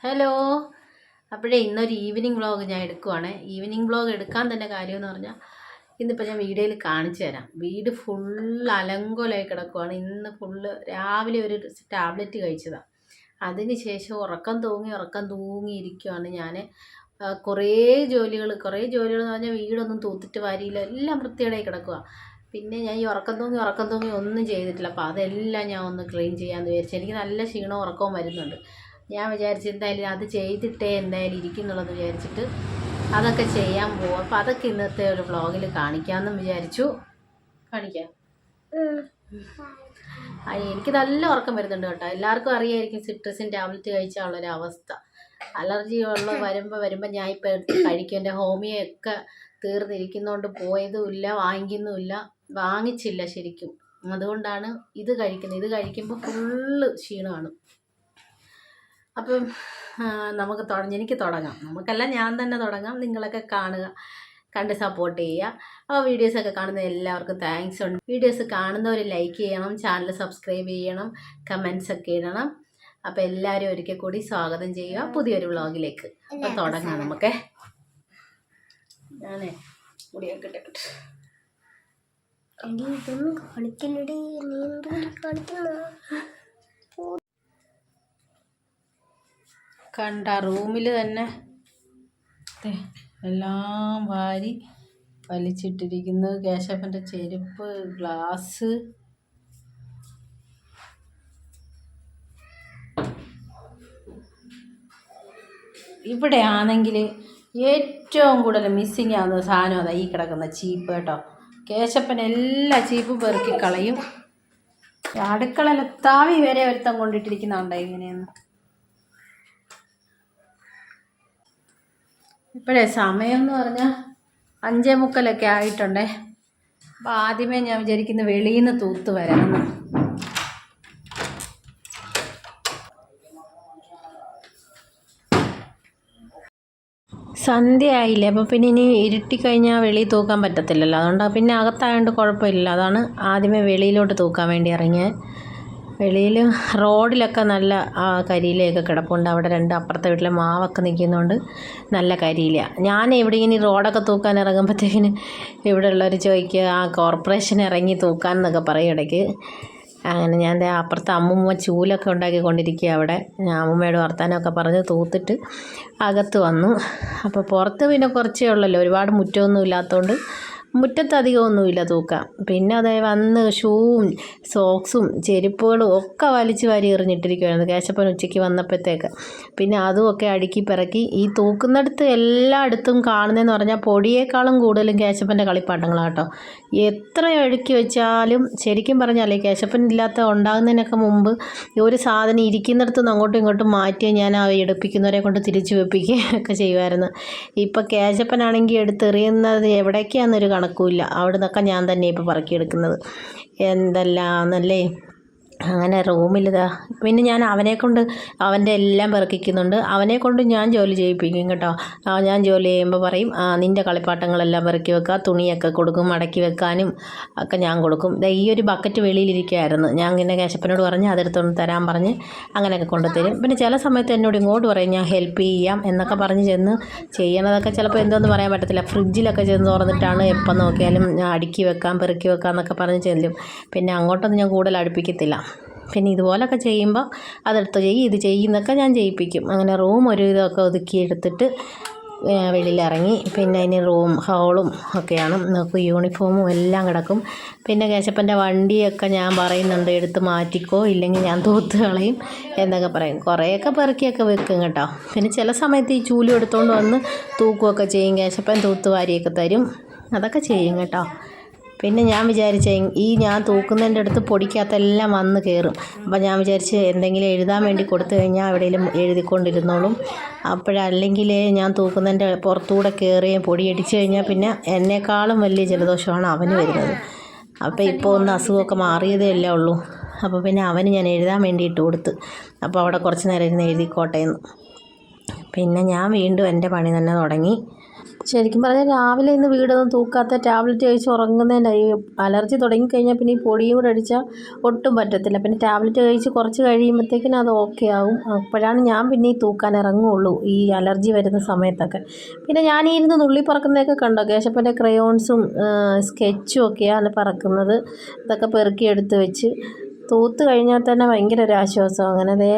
Hello. അപ്പോഴേ ഇന്നൊരു evening vlog ഞാൻ എടുക്കുവാണ്. ഈവനിങ് വ്ളോഗ് എടുക്കാൻ തന്നെ കാര്യമെന്ന് പറഞ്ഞാൽ ഇന്നിപ്പോൾ ഞാൻ വീഡിയോയിൽ കാണിച്ചു തരാം. വീട് ഫുള്ള് അലങ്കോലമായി കിടക്കുവാണ്. ഇന്ന് ഫുള്ള് രാവിലെ ഒരു ടാബ്ലറ്റ് കഴിച്ചതാണ്. അതിന് ശേഷം ഉറക്കം തൂങ്ങിയിരിക്കുവാണ് ഞാൻ. കുറേ ജോലികൾ എന്ന് പറഞ്ഞാൽ വീടൊന്നും തൂത്തിട്ട് വാരിയില്ല, എല്ലാം വൃത്തിയോടെ കിടക്കുക. പിന്നെ ഞാൻ ഈ ഉറക്കം തൂങ്ങി ഒന്നും ചെയ്തിട്ടില്ല. അപ്പോൾ അതെല്ലാം ഞാൻ ഒന്ന് ക്ലീൻ ചെയ്യാമെന്ന് വിചാരിച്ചു. എനിക്ക് നല്ല ക്ഷീണവും ഉറക്കവും വരുന്നുണ്ട്. ഞാൻ വിചാരിച്ചു എന്തായാലും അത് ചെയ്തിട്ടേ എന്തായാലും ഇരിക്കുന്നുള്ളതെന്ന് വിചാരിച്ചിട്ട് അതൊക്കെ ചെയ്യാൻ പോകും. അപ്പോൾ അതൊക്കെ ഇന്നത്തെ ഒരു വ്ളോഗിൽ കാണിക്കാമെന്നും വിചാരിച്ചു. കാണിക്കാം. എനിക്ക് നല്ല ഉറക്കം വരുന്നുണ്ട് കേട്ടോ. എല്ലാവർക്കും അറിയായിരിക്കും സിട്രസിൻ ടാബ്ലറ്റ് കഴിച്ചാലുള്ളൊരു അവസ്ഥ. അലർജി വരുമ്പോൾ ഞാൻ ഇപ്പോൾ എടുത്ത് കഴിക്കും. എൻ്റെ ഹോമിയോ ഒക്കെ തീർന്നിരിക്കുന്നതുകൊണ്ട് പോയതുമില്ല, വാങ്ങിച്ചില്ല ശരിക്കും. അതുകൊണ്ടാണ് ഇത് കഴിക്കുന്നത്. ഇത് കഴിക്കുമ്പോൾ ഫുള്ള് ക്ഷീണമാണ്. അപ്പം എനിക്ക് തുടങ്ങാം. നമുക്കല്ല, ഞാൻ തന്നെ തുടങ്ങാം. നിങ്ങളൊക്കെ കാണുക, കണ്ട് സപ്പോർട്ട് ചെയ്യുക. അപ്പോൾ വീഡിയോസൊക്കെ കാണുന്ന എല്ലാവർക്കും താങ്ക്സ് ഉണ്ട്. വീഡിയോസ് കാണുന്നവർ ലൈക്ക് ചെയ്യണം, ചാനൽ സബ്സ്ക്രൈബ് ചെയ്യണം, കമൻസ് ഒക്കെ ഇടണം. അപ്പോൾ എല്ലാവരും ഒരിക്കൽ കൂടി സ്വാഗതം ചെയ്യുക പുതിയൊരു വ്ളോഗിലേക്ക്. അപ്പോൾ തുടങ്ങാം നമുക്ക്. ഞാനേ മുടിയൊക്കെ ഇട്ടിട്ട് കണ്ട റൂമിൽ തന്നെ എല്ലാം വാരി വലിച്ചിട്ടിരിക്കുന്നു. കേശവൻ്റെ ചെരുപ്പ്, ഗ്ലാസ്, ഇവിടെ ആണെങ്കിൽ ഏറ്റവും കൂടുതൽ മിസ്സിങ് ആവുന്ന സാധനം അതാ ഈ കിടക്കുന്ന ചീപ്പ് കേട്ടോ. കേശപ്പൻ എല്ലാ ചീപ്പും പെറുക്കി കളയും. അടുക്കളയിൽ താവി വരെ ഒരുത്തം കൊണ്ടിട്ടിരിക്കുന്നുണ്ടോ ഇങ്ങനെയൊന്ന്. ഇപ്പോഴേ സമയം എന്ന് പറഞ്ഞാൽ 5:45 ആയിട്ടുണ്ടേ. അപ്പോൾ ആദ്യമേ ഞാൻ വിചാരിക്കുന്നു വെളിയിൽ നിന്ന് തൂത്ത് വരാമെന്ന്. സന്ധ്യ ആയില്ലേ, അപ്പോൾ പിന്നെ ഇനി ഇരുട്ടിക്കഴിഞ്ഞാൽ വെളിയിൽ തൂക്കാൻ പറ്റത്തില്ലല്ലോ. അതുകൊണ്ട് പിന്നെ അകത്തായതുകൊണ്ട് കുഴപ്പമില്ല. അതാണ് ആദ്യമേ വെളിയിലോട്ട് തൂക്കാൻ വേണ്ടി ഇറങ്ങിയത്. വെളിയിൽ റോഡിലൊക്കെ നല്ല കരിയിലയൊക്കെ കിടപ്പുണ്ട്. അവിടെ അപ്പുറത്തെ വീട്ടിലെ മാവൊക്കെ നിൽക്കുന്നതുകൊണ്ട് നല്ല കരിയില. ഞാൻ ഇവിടെ ഇങ്ങനെ റോഡൊക്കെ തൂക്കാൻ ഇറങ്ങുമ്പോഴത്തേക്കിന് ഇവിടെ ഉള്ളവർ ചോദിക്കുക കോർപ്പറേഷൻ ഇറങ്ങി തൂക്കാൻ എന്നൊക്കെ പറയും ഇടയ്ക്ക്. അങ്ങനെ ഞാൻ അപ്പുറത്തെ അമ്മൂമ്മ ചൂലൊക്കെ ഉണ്ടാക്കിക്കൊണ്ടിരിക്കുക. അവിടെ അമ്മൂമ്മയോട് വർത്താനമൊക്കെ പറഞ്ഞ് തൂത്തിട്ട് അകത്ത് വന്നു. അപ്പോൾ പുറത്ത് പിന്നെ കുറച്ചേ ഉള്ളല്ലോ, ഒരുപാട് മുറ്റമൊന്നും ഇല്ലാത്തതുകൊണ്ട് മുറ്റത്ത് അധികമൊന്നുമില്ല തൂക്കാം. പിന്നെ അതേ വന്ന് ഷൂവും സോക്സും ചെരുപ്പുകളും ഒക്കെ വലിച്ചു വാരി എറിഞ്ഞിട്ടിരിക്കുകയായിരുന്നു കേശപ്പൻ ഉച്ചയ്ക്ക് വന്നപ്പോഴത്തേക്ക്. പിന്നെ അതുമൊക്കെ അടുക്കി പിറക്കി ഈ തൂക്കുന്നിടത്ത് എല്ലായിടത്തും കാണുന്നതെന്ന് പറഞ്ഞാൽ പൊടിയേക്കാളും കൂടുതലും കേശപ്പൻ്റെ കളിപ്പാട്ടങ്ങളാട്ടോ. എത്ര അടുക്കി വെച്ചാലും ശരിക്കും പറഞ്ഞാൽ കേശപ്പൻ ഉണ്ടാകുന്നതിനൊക്കെ മുമ്പ് ഒരു സാധനം ഇരിക്കുന്നിടത്ത് നിന്ന് അങ്ങോട്ടും ഇങ്ങോട്ടും മാറ്റി ഞാൻ എടുപ്പിക്കുന്നവരെ കൊണ്ട് തിരിച്ചു വെപ്പിക്കുകയൊക്കെ ചെയ്യുമായിരുന്നു. ഇപ്പം കേശപ്പനാണെങ്കിൽ എടുത്തെറിയുന്നത് എവിടേക്കാണെന്നൊരു കണക്കുമില്ല. അവിടെ നിന്നൊക്കെ ഞാൻ തന്നെ ഇപ്പോൾ പറക്കിയെടുക്കുന്നത്. എന്തെല്ലാന്നല്ലേ. അങ്ങനെ റൂമിലിതാ പിന്നെ ഞാൻ അവൻ്റെ എല്ലാം പെറുക്കിക്കുന്നുണ്ട്. അവനെക്കൊണ്ട് ഞാൻ ജോലി ചെയ്യിപ്പിക്കും കേട്ടോ. ഞാൻ ജോലി ചെയ്യുമ്പോൾ പറയും നിൻ്റെ കളിപ്പാട്ടങ്ങളെല്ലാം പെറുക്കി വെക്കുക, തുണിയൊക്കെ കൊടുക്കും, മടക്കി വെക്കാനും ഒക്കെ ഞാൻ കൊടുക്കും. ഈ ഒരു ബക്കറ്റ് വെളിയിലിരിക്കുമായിരുന്നു. ഞാൻ ഇങ്ങനെ കേശപ്പനോട് പറഞ്ഞ് അതെടുത്തൊന്ന് തരാൻ പറഞ്ഞ് അങ്ങനെയൊക്കെ കൊണ്ടുതരും. പിന്നെ ചില സമയത്ത് എന്നോട് ഇങ്ങോട്ട് പറയും ഞാൻ ഹെൽപ്പ് ചെയ്യാം എന്നൊക്കെ പറഞ്ഞ് ചെന്ന് ചെയ്യണതൊക്കെ ചിലപ്പോൾ എന്തോന്ന് പറയാൻ പറ്റത്തില്ല. ഫ്രിഡ്ജിലൊക്കെ ചെന്ന് തുറന്നിട്ടാണ് എപ്പം നോക്കിയാലും ഞാൻ അടുക്കി വെക്കാം, പെറുക്കി വെക്കാം എന്നൊക്കെ പറഞ്ഞ് ചെല്ലും. പിന്നെ അങ്ങോട്ടൊന്നും ഞാൻ കൂടുതൽ അടുപ്പിക്കത്തില്ല. പിന്നെ ഇതുപോലൊക്കെ ചെയ്യുമ്പോൾ അതെടുത്ത് ഇത് ചെയ്യുന്നൊക്കെ ഞാൻ ചെയ്യിപ്പിക്കും. അങ്ങനെ റൂം ഒരു ഇതൊക്കെ ഒതുക്കിയെടുത്തിട്ട് വെളിയിലിറങ്ങി. പിന്നെ അതിന് ഹാളും ഒക്കെയാണ്. നമുക്ക് യൂണിഫോമും എല്ലാം കിടക്കും. പിന്നെ കേശപ്പൻ്റെ വണ്ടിയൊക്കെ ഞാൻ പറയുന്നുണ്ട് എടുത്ത് മാറ്റിക്കോ, ഇല്ലെങ്കിൽ ഞാൻ തൂത്ത് കളയും എന്നൊക്കെ പറയും. കുറേയൊക്കെ പെറുക്കിയൊക്കെ വെക്കും കേട്ടോ. പിന്നെ ചില സമയത്ത് ഈ ചൂലും എടുത്തുകൊണ്ട് വന്ന് തൂക്കുകയൊക്കെ ചെയ്യും. കേശപ്പൻ തൂത്ത് വാരിയൊക്കെ തരും. അതൊക്കെ ചെയ്യും കേട്ടോ. പിന്നെ ഞാൻ വിചാരിച്ച ഞാൻ തൂക്കുന്നതിൻ്റെ അടുത്ത് പൊടിക്കകത്തെല്ലാം വന്ന് കയറും. അപ്പോൾ ഞാൻ വിചാരിച്ച് എന്തെങ്കിലും എഴുതാൻ വേണ്ടി കൊടുത്തു കഴിഞ്ഞാൽ എവിടെയെങ്കിലും എഴുതിക്കൊണ്ടിരുന്നോളും. അപ്പോഴല്ലെങ്കിൽ ഞാൻ തൂക്കുന്നതിൻ്റെ പുറത്തൂടെ കയറുകയും പൊടിയടിച്ച് കഴിഞ്ഞാൽ പിന്നെ എന്നെക്കാളും വലിയ ജലദോഷമാണ് അവന് വരുന്നത്. അപ്പോൾ ഇപ്പോൾ ഒന്ന് അസുഖമൊക്കെ മാറിയതേ അല്ലേ ഉള്ളൂ. അപ്പോൾ പിന്നെ അവന് ഞാൻ എഴുതാൻ വേണ്ടിയിട്ട് കൊടുത്ത്. അപ്പോൾ അവിടെ കുറച്ച് നേരം ഇരുന്ന് എഴുതിക്കോട്ടെ എന്ന്. പിന്നെ ഞാൻ വീണ്ടും എൻ്റെ പണി തന്നെ തുടങ്ങി. ശരിക്കും പറഞ്ഞാൽ രാവിലെ ഇന്ന് വീടൊന്നും തൂക്കാത്ത ടാബ്ലറ്റ് കഴിച്ച് ഉറങ്ങുന്നതിനായി. അലർജി തുടങ്ങിക്കഴിഞ്ഞാൽ പിന്നെ ഈ പൊടിയും കൂടെ അടിച്ചാൽ ഒട്ടും പറ്റത്തില്ല. പിന്നെ ടാബ്ലറ്റ് കഴിച്ച് കുറച്ച് കഴിയുമ്പോഴത്തേക്കിനും അത് ഓക്കെ ആവും. അപ്പോഴാണ് ഞാൻ പിന്നെ ഈ തൂക്കാൻ ഇറങ്ങുകയുള്ളൂ, ഈ അലർജി വരുന്ന സമയത്തൊക്കെ. പിന്നെ ഞാൻ ഈ ഇരുന്ന് നുള്ളി പറക്കുന്നതൊക്കെ കണ്ടോ, കേശപ്പൻ്റെ ക്രയോൺസും സ്കെച്ചും ഒക്കെയാണ് പറക്കുന്നത്. ഇതൊക്കെ പെറുക്കി എടുത്ത് വെച്ച് തൂത്ത് കഴിഞ്ഞാൽ തന്നെ ഭയങ്കര ഒരു ആശ്വാസം. അങ്ങനെ അതേ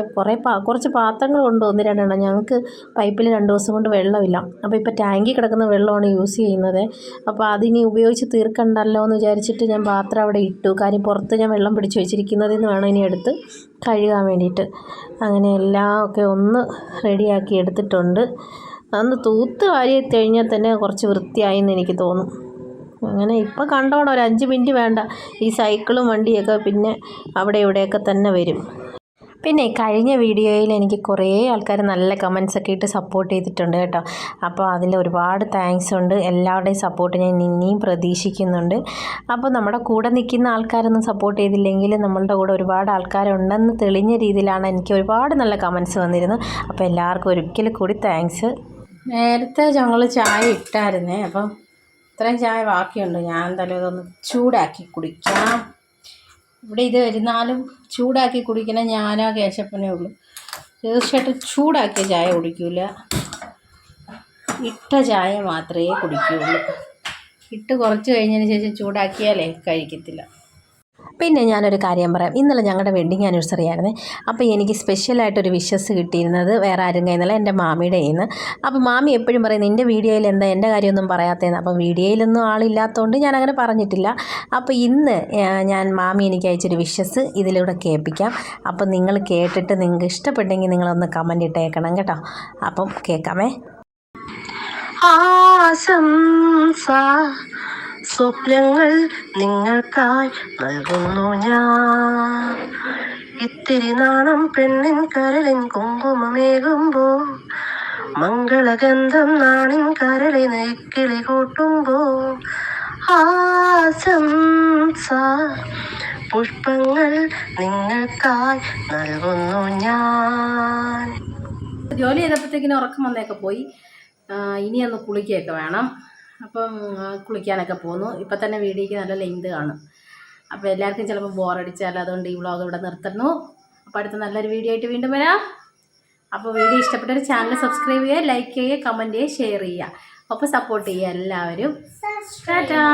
കുറച്ച് പാത്രങ്ങൾ കൊണ്ട് 1-2 ഞങ്ങൾക്ക് പൈപ്പിൽ 2 ദിവസം കൊണ്ട് വെള്ളമില്ല. അപ്പോൾ ഇപ്പോൾ ടാങ്കിൽ കിടക്കുന്ന വെള്ളമാണ് യൂസ് ചെയ്യുന്നത്. അപ്പോൾ അതിനി ഉപയോഗിച്ച് തീർക്കണ്ടല്ലോ എന്ന് വിചാരിച്ചിട്ട് ഞാൻ പാത്രം അവിടെ ഇട്ടു. കാര്യം പുറത്ത് ഞാൻ വെള്ളം പിടിച്ച് വെച്ചിരിക്കുന്നതിൽ നിന്ന് വേണം ഇനി എടുത്ത് കഴുകാൻ വേണ്ടിയിട്ട്. അങ്ങനെ എല്ലാം ഒക്കെ ഒന്ന് റെഡിയാക്കി എടുത്തിട്ടുണ്ട്. അന്ന് തൂത്ത് വാരി കഴിഞ്ഞാൽ തന്നെ കുറച്ച് വൃത്തിയായി എന്ന് എനിക്ക് തോന്നും. അങ്ങനെ ഇപ്പം കണ്ടോണം, ഒരു 5 മിനിറ്റ് വേണ്ട, ഈ സൈക്കിളും വണ്ടിയൊക്കെ പിന്നെ അവിടെ ഇവിടെയൊക്കെ തന്നെ വരും. പിന്നെ കഴിഞ്ഞ വീഡിയോയിൽ എനിക്ക് കുറേ ആൾക്കാർ നല്ല കമൻസൊക്കെ ഇട്ട് സപ്പോർട്ട് ചെയ്തിട്ടുണ്ട് കേട്ടോ. അപ്പോൾ അതിൽ ഒരുപാട് താങ്ക്സ് ഉണ്ട്. എല്ലാവരുടെയും സപ്പോർട്ട് ഞാൻ ഇനിയും പ്രതീക്ഷിക്കുന്നുണ്ട്. അപ്പോൾ നമ്മുടെ കൂടെ നിൽക്കുന്ന ആൾക്കാരൊന്നും സപ്പോർട്ട് ചെയ്തില്ലെങ്കിൽ നമ്മളുടെ കൂടെ ഒരുപാട് ആൾക്കാരുണ്ടെന്ന് തെളിഞ്ഞ രീതിയിലാണ് എനിക്ക് ഒരുപാട് നല്ല കമൻസ് വന്നിരുന്നു. അപ്പോൾ എല്ലാവർക്കും ഒരിക്കൽ കൂടി താങ്ക്സ്. നേരത്തെ ഞങ്ങൾ ചായ ഇട്ടായിരുന്നേ, അപ്പം ഇത്രയും ചായ ബാക്കിയുണ്ട്. ഞാൻ എന്തായാലും ഇതൊന്ന് ചൂടാക്കി കുടിക്കാം. ഇവിടെ ഇത് വരുന്നാലും ചൂടാക്കി കുടിക്കണം ഞാനോ കേശപ്പനേ ഉള്ളൂ. തീർച്ചയായിട്ടും ചൂടാക്കിയ ചായ കുടിക്കില്ല, ഇട്ട ചായ മാത്രമേ കുടിക്കുകയുള്ളൂ. ഇട്ട് കുറച്ച് കഴിഞ്ഞതിന് ശേഷം ചൂടാക്കിയാലേ കഴിക്കത്തില്ല. പിന്നെ ഞാനൊരു കാര്യം പറയാം. ഇന്നലെ ഞങ്ങളുടെ വെഡ്ഡിങ് ആനിവേഴ്സറി ആയിരുന്നേ. അപ്പോൾ എനിക്ക് സ്പെഷ്യലായിട്ടൊരു വിഷസ് കിട്ടിയിരുന്നത് വേറെ ആരും കയ്യിൽ എൻ്റെ മാമിയുടെ കയ്യിൽ നിന്ന്. അപ്പോൾ മാമി എപ്പോഴും പറയും നിൻ്റെ വീഡിയോയിൽ എന്താ എൻ്റെ കാര്യമൊന്നും പറയാത്തതെന്ന്. അപ്പോൾ വീഡിയോയിലൊന്നും ആളില്ലാത്തതുകൊണ്ട് ഞാനങ്ങനെ പറഞ്ഞിട്ടില്ല. അപ്പോൾ ഇന്ന് ഞാൻ മാമി എനിക്ക് അയച്ചൊരു വിഷസ് ഇതിലൂടെ കേൾപ്പിക്കാം. അപ്പോൾ നിങ്ങൾ കേട്ടിട്ട് നിങ്ങൾക്ക് ഇഷ്ടപ്പെട്ടെങ്കിൽ നിങ്ങളൊന്ന് കമൻറ്റ് ഇട്ടേക്കണം കേട്ടോ. അപ്പം കേൾക്കാമേ. സ്വപ്നങ്ങൾ നിങ്ങൾക്കായി നൽകുന്നു ഞാൻ. ഇത്തിരി നാണം പെണ്ണിൻ കരളിൻ കുങ്കുമമേകുമ്പോ, മംഗളഗന്ധം നാണിൻ കരളിന് കിളി കൂട്ടുമ്പോ, ആശംസ പുഷ്പങ്ങൾ നിങ്ങൾക്കായി നൽകുന്നു ഞാൻ. ജോലി ചെയ്തപ്പോഴത്തേക്കിനും ഉറക്കം വന്നൊക്കെ പോയി. ഇനിയൊന്ന് കുളിക്കുകയൊക്കെ വേണം. അപ്പം കുളിക്കാനൊക്കെ പോന്നു. ഇപ്പം തന്നെ വീഡിയോയ്ക്ക് നല്ല ലെങ്ത് കാണും. അപ്പോൾ എല്ലാവർക്കും ചിലപ്പോൾ ബോറടിച്ചാൽ അതുകൊണ്ട് ഈ വ്ളോഗ് ഇവിടെ നിർത്തുന്നു. അപ്പോൾ അടുത്ത നല്ലൊരു വീഡിയോ ആയിട്ട് വീണ്ടും വരാം. അപ്പോൾ വീഡിയോ ഇഷ്ടപ്പെട്ടൊരു ചാനൽ സബ്സ്ക്രൈബ് ചെയ്യുക, ലൈക്ക് ചെയ്യുക, കമൻറ്റ് ചെയ്യുക, ഷെയർ ചെയ്യുക. അപ്പോൾ സപ്പോർട്ട് ചെയ്യുക എല്ലാവരും. ടാറ്റാ.